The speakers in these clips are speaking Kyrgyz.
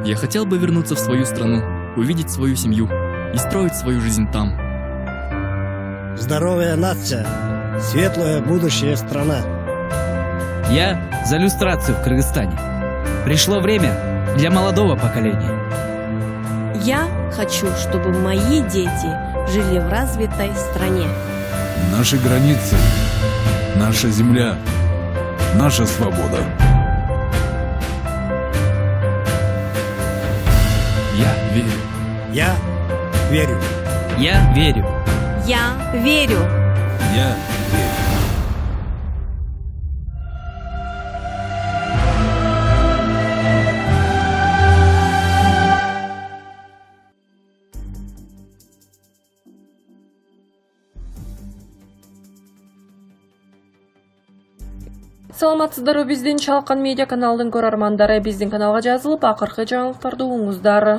Я хотел бы вернуться в свою страну, увидеть свою семью и строить свою жизнь там. Здоровая нация, светлое будущее страна. Я за люстрацию в Кыргызстане. Пришло время для молодого поколения. Я хочу, чтобы мои дети жили в развитой стране. Наши границы, наша земля, наша свобода. Я верю. Я верю. Я верю. Я верю. Я верю. Саламатсыздарбы, биздин Чалкан медиа каналдын көрөрмандары. Биздин каналга жазылып, акыркы жаңылыктарды угуңуздар.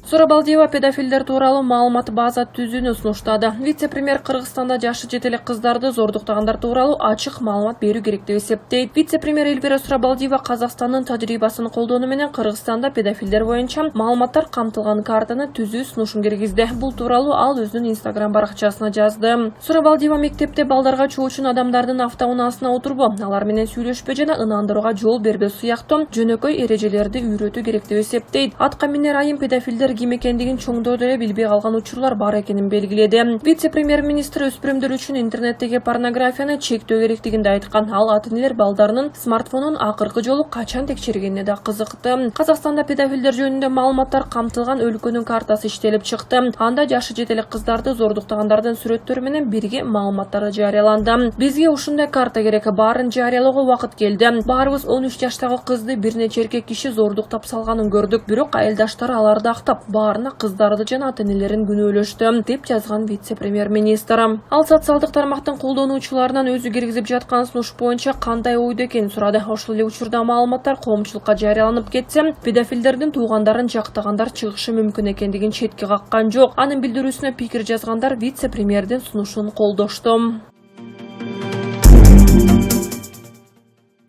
Сурабалдиева педофилдер тууралуу маалымат база түзүүнү сунуштады. Вице-премьер Кыргызстанда жашы жетелик кыздарды зордуктагандар тууралуу ачык маалымат берүү керек деп эсептейт. Вице-премьер Эльвира Сурабалдиева Казакстандын тажрыйбасын колдонуу менен Кыргызстанда педофилдер боюнча маалыматтар камтылган картаны түзүү сунушун киргизди. Бул тууралуу ал өзүнүн Инстаграм баракчасына жазды. Сурабалдиева мектепте балдарга чоочун адамдардын автоунаасына отурбоо, алар менен сүйлөшпө жана ынандырууга жол бербөө сыяктуу жөнөкөй эрежелерди үйрөтүү керек деп эсептейт. Атка минер айым педофилдер ким экендигин чоңдордо эле билбей калган учурлар бар экенин белгиледи. Вице-премьер-министр өспүрүмдөр үчүн интернеттеги порнографияны чектөө керектигин да айткан. Ал ата-энелер балдарынын смартфонун акыркы жолу качан текшергенине да кызыкты. Казакстанда педофилдер жөнүндө маалыматтар камтылган өлкөнүн картасы иштелип чыкты. Анда жашы жетелик кыздарды зордуктагандардын сүрөттөрү менен бирге маалыматтары жарыяланды. Бизге ушундай карта керек, баарын жарыялоого убакыт келди. Баарыбыз 13 жаштагы кызды бир нече эркек киши зордуктап салганын көрдүк. Бирок айылдаштары аларды актап, баарына кыздарды жана ата-энелерин күнөөлөштү, деп жазган вице-премьер-министр. Ал социалдык тармактын колдонуучуларынан өзү киргизип жаткан сунуш боюнча кандай ойдо экенин сурады. Ошол эле учурда маалыматтар коомчулукка жарыяланып кетсе, педофилдердин туугандарын жактагандар чыгышы мүмкүн экендигин четке каккан жок. Анын билдирүүсүнө пикир жазгандар вице-премьердин сунушун колдошту.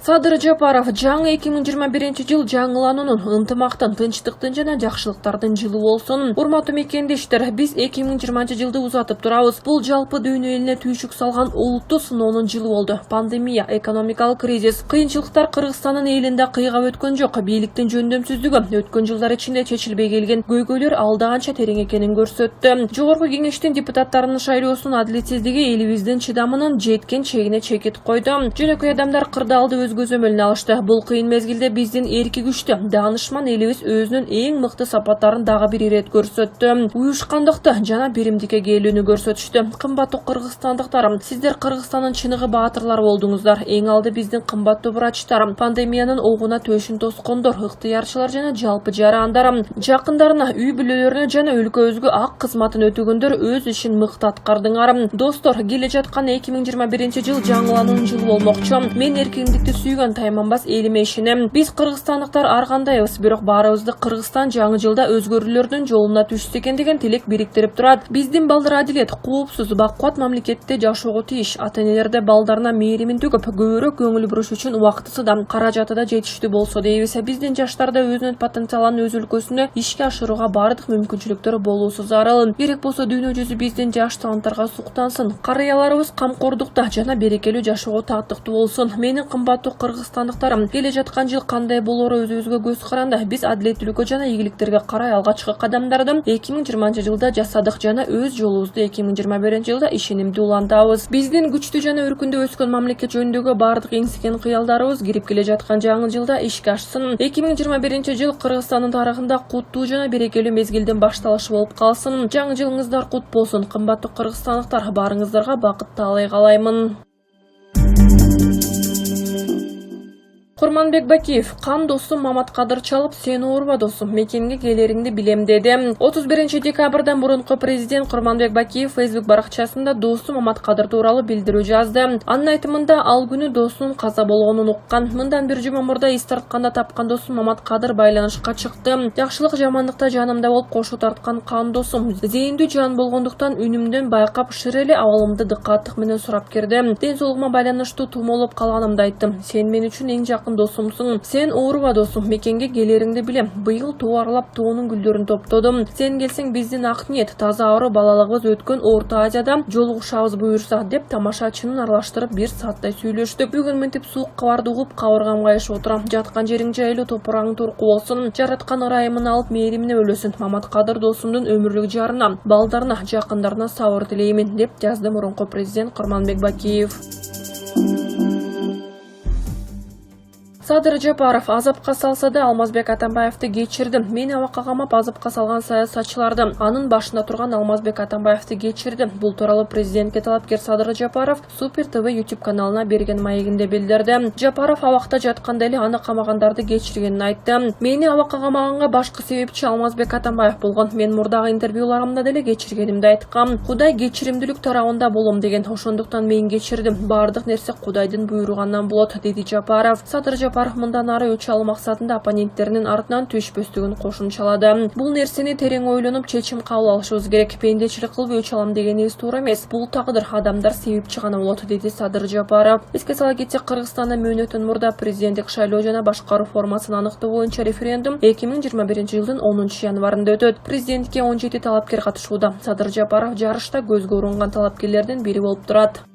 Садыр Жапаров жаңы 2021 жыл жаңылануунун, ынтымактын, тынчтыктын жана жакшылыктардын жылы болсун. Урматтуу мекендештер, биз 2020 жылды узатып турабыз. Бул жалпы дүйнө элине түйшүк салган олуттуу сыноонун жылы болду. Пандемия, экономикалык кризис, кыйынчылыктар Кыргызстандын элинде кыйгап өткөн жок. Бийликтин жөндөмсүздүгү өткөн жылдар ичинде чечилбей келген көйгөйлөр алда канча терең экенин көрсөттү. Жогорку кеңештин депутаттарынын шайлоосунун адилетсиздиги элибиздин чыдамынын жеткен чегине чекит койду. Жөнөкөй адамдар кырдаалды көзөмөлүнө алышты. Бул кыйын мезгилде биздин эрки күчтүү, даанышман элибиз өзүнүн эң мыкты сапаттарын дагы бир ирет көрсөттү. Уюшкандыкты жана биримдикке келүүнү көрсөтүштү. Кымбаттуу кыргызстандыктар, сиздер Кыргызстандын чыныгы баатырлар болдуңуздар. Эң алды биздин кымбаттуу врачтар, пандемиянын огуна төшүн тоскондор, ыктыярчылар жана жалпы жарандар, жакындарына, үй бүлөлөрүнө жана өлкөбүзгө ак кызматын өтөгөндөр өз ишин мыкты аткардыңар. Достор, келе жаткан 2021 жыл жаңылануунун жылы болмокчу. Мен эркиндикти сүйгөн тайманбас элиме ишенем. Биз кыргызстандыктар ар кандайбыз, бирок баарыбызды Кыргызстан жаңы жылда өзгөрүүлөрдүн жолуна түшсө экен деген тилек бириктирип турат. Биздин балдар адилет, коопсуз, баккубат мамлекетте жашоого тийиш. Ата-энелерде балдарына мээримин төгүп, көбүрөөк көңүл буруш үчүн убактысы да, каражаты да жетиштүү болсо дейбиз. Биздин жаштарда өзүнүн потенциалын өз өлкөсүндө ишке ашырууга бардык мүмкүнчүлүктөр болуусу зарыл. Керек болсо дүйнө жүзү биздин жаш таланттарга суктансын. Карыяларыбыз камкордукта жана берекелүү жашоого тааттыктуу болсун. Менин кымбаттуу кыргызстандыктарым, келе жаткан жыл кандай болоору өзүбүзгө көз каранды. Биз адилеттүүлүккө жана ийгиликтерге карай алгачкы кадамдарды 2020 жылда жасадык жана өз жолубузду 2021 жылда ишенимдүү улантабыз. Биздин күчтүү жана өркүндүү өскөн мамлекет жөнүндөгү бардык эңсиген кыялдарыбыз кирип келе жаткан жаңы жылда ишке ашсын. 2021 жыл Кыргызстандын тарыхында куттуу жана берекелүү мезгилдин башталышы болуп калсын. Жаңы жылыңыздар кут болсун. Кымбаттуу кыргызстандыктар, баарыңыздарга бакыт таалай каалаймын. Курманбек Бакиев, кан досум Маматкадыр чалып, сени уурба досум, мекенге келериңди билем деди. 31 декабрдан мурунку президент Курманбек Бакиев Facebook баракчасында досу Маматкадыр тууралуу билдирүү жазды. Анын айтымында ал күнү досунун каза болгонун уккан. Мындан бир жума мурда эс тартканда тапкан досум Маматкадыр байланышка чыкты. Жакшылык жамандыкта жанымда болуп кошо тарткан кан досум. Зээндүү жан болгондуктан үнүмдөн байкап шыр эле абалымды дыккаттык менен сурап кирди. Ден соолугума байланыштуу тумоолоп калганымды айттым. Сен мен үчүн эң жакын досумсуң. Сен ооруба досум, мекенге келериңди билем. Быйыл тоо аралап тоонун гүлдөрүн топтодум. Сен келсең биздин ак ниет, таза ары балалыгыбыз өткөн Орто Азияда жолугушабыз буюрса деп тамашачынын аралаштырып 1 сааттай сүйлөштүк. Бүгүн мынтип суукка барды угуп кабыргам кайышып отурам. Жаткан жериң жайлуу, топурагың турку болсун. Жараткан ырайымын алып мээримине өлөсүн. Маматкадыр досумдун өмүрлүк жарына, балдарына, жакындарына сабыр тилеймин деп жазды мурунку президент Курманбек Бакиев. Садыр Жапаров азапка салса да Алмазбек Атамбаевди кечирдим. Мени абакка камап азапка салган саясатчыларды, анын башында турган Алмазбек Атамбаевди кечирдим. Бул тууралуу президентке талапкер Садыр Жапаров Супер ТВ YouTube каналына берген маегинде билдирди. Жапаров абакта жатканда эле аны камагандарды кечиргенин айтты. Мени абакка камаганга башкы себепчи Алмазбек Атамбаев болгон. Мен мурдагы интервьюларымда деле кечиргенимди айткам. Кудай кечиримдүүлүк тарабында болом деген. Ошондуктан мен кечирдим. Бардык нерсе Кудайдын буйругандан болот, деди Жапаров. Садыр Жапаров мындан ары өч алуу максатында оппоненттеринин артынан түшпөстүгүн кошумчалады. Бул нерсени терең ойлонуп чечим кабыл алышыбыз керек. Пендечилик кылып өч алам дегенибиз туура эмес. Бул тагдыр, адамдар себепчи гана болот, деди Садыр Жапаров. Эске сала кетсек, Кыргызстанда мөөнөттөн мурда президенттик шайлоо жана башкаруу формасын аныктоо боюнча референдум 2021-жылдын 10-январында өтөт. Президентке 17 талапкер катышууда. Садыр Жапаров жарышта көзгө урунган талапкерлердин бири болуп турат.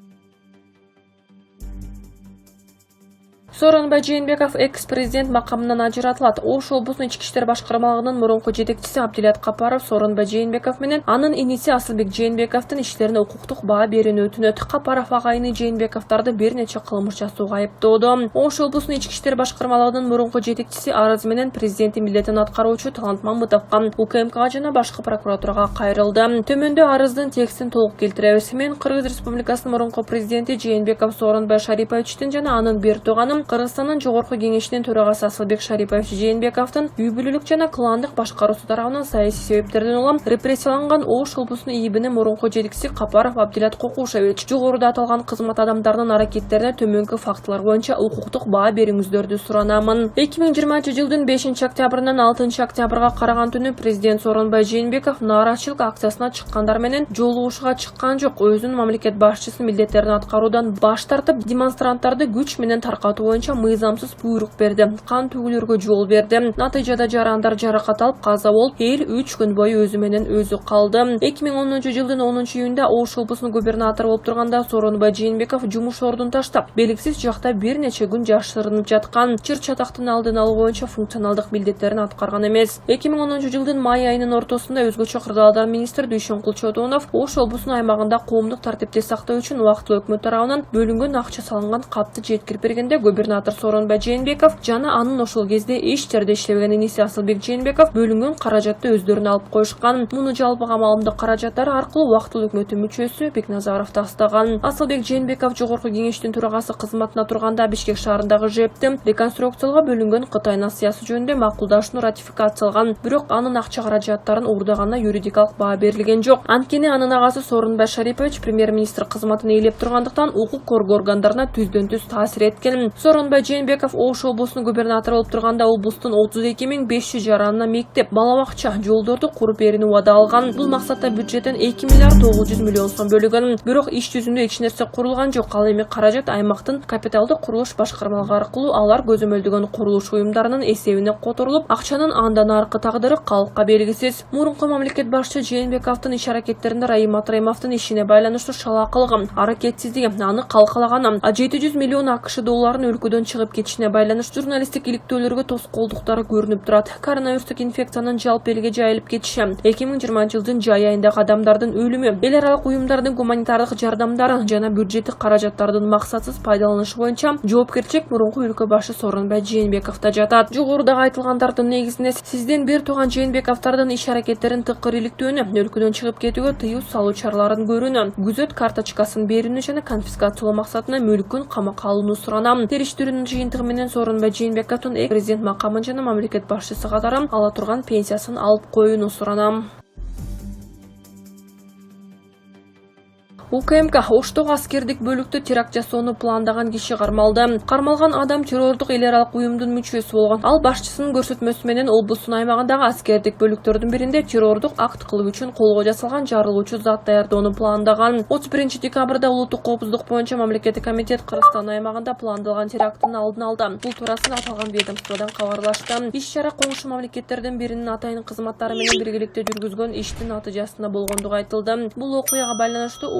Сооронбай Жээнбеков экс-президент макамынан ажыратылат. Ош облусунун ички иштер башкармалыгынын мурунку жетекчиси Абдилат Капаров Сооронбай Жээнбеков менен анын иниси Асылбек Жээнбековдун иштерине укуктук баа берүүнү өтүнөт. Капаров агайыны Жээнбековдарды бир нече кылмыш жасоого айыптоодо. Ош облусунун ички иштер башкармалыгынын мурунку жетекчиси арыз менен президенттин милдетин аткаруучу Талант Мамытовго, УКМКга жана башкы прокуратурага кайрылды. Төмөндө арыздын текстин толук келтиребиз. Мен Кыргыз Республикасынын мурунку президенти Жээнбеков Сооронбай Шариповичтин жана анын бир тууганын Кыргызстандын жогорку кеңешинин төрагасы Асылбек Шарипович Жээнбековдун үй бүлөлүк жана кландык башкаруусу тарабынан саясий себептерден улам репрессияланган Ош облусунун ИИБнин мурунку жетекчиси Капаров Абдилат Кокушевич жогоруда аталган кызмат адамдарынын аракеттерине төмөнкү фактылар боюнча укуктук баа берүүңүздөрдү суранамын. 2020-жылдын 5-октябрынан 6-октябрга караган түнү президент Сооронбай Жээнбеков нааразычылык акциясына чыккандар менен жолугушууга чыккан жок. Өзүнүн мамлекет башчысынын милдеттерин аткаруудан баш тартып, демонстранттарды күч менен таркатуу боюнча мыйзамсыз буйрук берди. Кан төгүлөргө жол берди. Натыйжада жарандар жаракат алып каза болуп, эл 3 күн бою өзү менен өзү калды. 2010-жылдын 10-июнда Ош облусунун губернатору болуп турганда Сооронбай Жээнбеков жумуш ордун таштап, белгисиз жакта бир нече күн жашырынып жаткан. Чыр-чатактын алдын алуу боюнча функционалдык милдеттерин аткарган эмес. 2010-жылдын май айынын ортосунда өзгөчө кырдаалдар министри Дүйшөнкул Чотонов Ош облусунун аймагында коомдук тартипти сактоо үчүн убактылуу өкмөт тарабынан бөлүнгөн акча салынган капты жеткирип бергенде губернатор Сооронбай Жээнбеков жана анын ошол кезде эч жерде иштебеген иниси Асылбек Жээнбеков бөлүнгөн каражатты өздөрүнө алып коюшкан. Муну жалпы камалымдык каражаттары аркылуу убактылуу өкмөттүн мүчөсү Бекназаров тастаган. Асылбек Жээнбеков жогорку кеңештин төрагасы кызматына турганда Бишкек шаарындагы ЖЭПти реконструкциялоого бөлүнгөн Кытай насыясы жөнүндө макулдашууну ратификациялган. Бирок анын акча каражаттарын уурдаганына юридикалык баа берилген жок. Анткени анын агасы Сооронбай Шарипович премьер-министр кызматын ээлеп тургандыктан укук коргоо органдарына түздөн-түз таасир эткен. Сооронбай Жээнбеков Ош облусунун губернатору болуп турганда облустун 32.500 жаранына мектеп, бала бакча, жолдорду куруп берүүнү убада алган. Бул максатта бюджеттен 2 миллиард 900 миллион сом бөлүнгөн. Бирок иш жүзүндө эч нерсе курулган жок. Ал эми каражат аймактын капиталдык курулуш башкармалыгы аркылуу алар көзөмөлдөгөн курулуш уюмдарынын эсебине которулуп, акчанын андан аркы тагдыры калкка белгисиз. Мурунку мамлекет башчы Жээнбековдун иш аракеттеринде Раим Атраимовдун ишине байланыштуу шалаакылыгы, аракетсиздиги, аны калкалаганы, 700 миллион АКШ долларын өлкөдөн чыгып кетишине байланыштуу журналисттик иликтөөлөргө тоскоолдуктары көрүнүп турат. Коронавирустук инфекциянын жалпы элге жайылып кетиши, 2020-жылдын жай айындагы адамдардын өлүмү, эл аралык уюмдардын гуманитардык жардамдары жана бюджеттик каражаттардын максатсыз пайдаланышы боюнча жоопкерчилик мурунку өлкө башы Сооронбай Жээнбековдо жатат. Жогорудагы айтылгандардын негизинде сизден бир тууган Жээнбековдардын иш аракеттерин тыкыр иликтөөнү, өлкөдөн чыгып кетүүгө тыюу салуу чараларын көрүүнү, күзөт карточкасын берүүнү жана конфискациялоо максатында мүлкүн камакка алууну суранам. Териштирүүнүн жыйынтыгы менен Сооронбай Жээнбековдун президент макамын жана мамлекет башчысы катары ала турган пенсиясын алып коюуну суранам. УКМК Оштогу аскердик бөлүктө теракт жасоону пландаган киши кармалды. Кармалган адам террордук эл аралык уюмдун мүчөсү болгон. Ал башчысынын көрсөтмөсү менен облустун аймагындагы аскердик бөлүктөрдүн биринде террордук акт кылуу үчүн колго жасалган жарылуучу зат даярдоону пландаган. 31-декабрда улуттук коопсуздук боюнча мамлекеттик комитет Кыргызстан аймагында пландалган теракттын алдын алды. Бул туурасында аталган ведомстводон кабарлашты. Иш-чара коңшу мамлекеттердин биринин атайын кызматтары менен биргеликте жүргүзгөн иштин натыйжасында болгондугу айтылды. Бул окуяга байланыштуу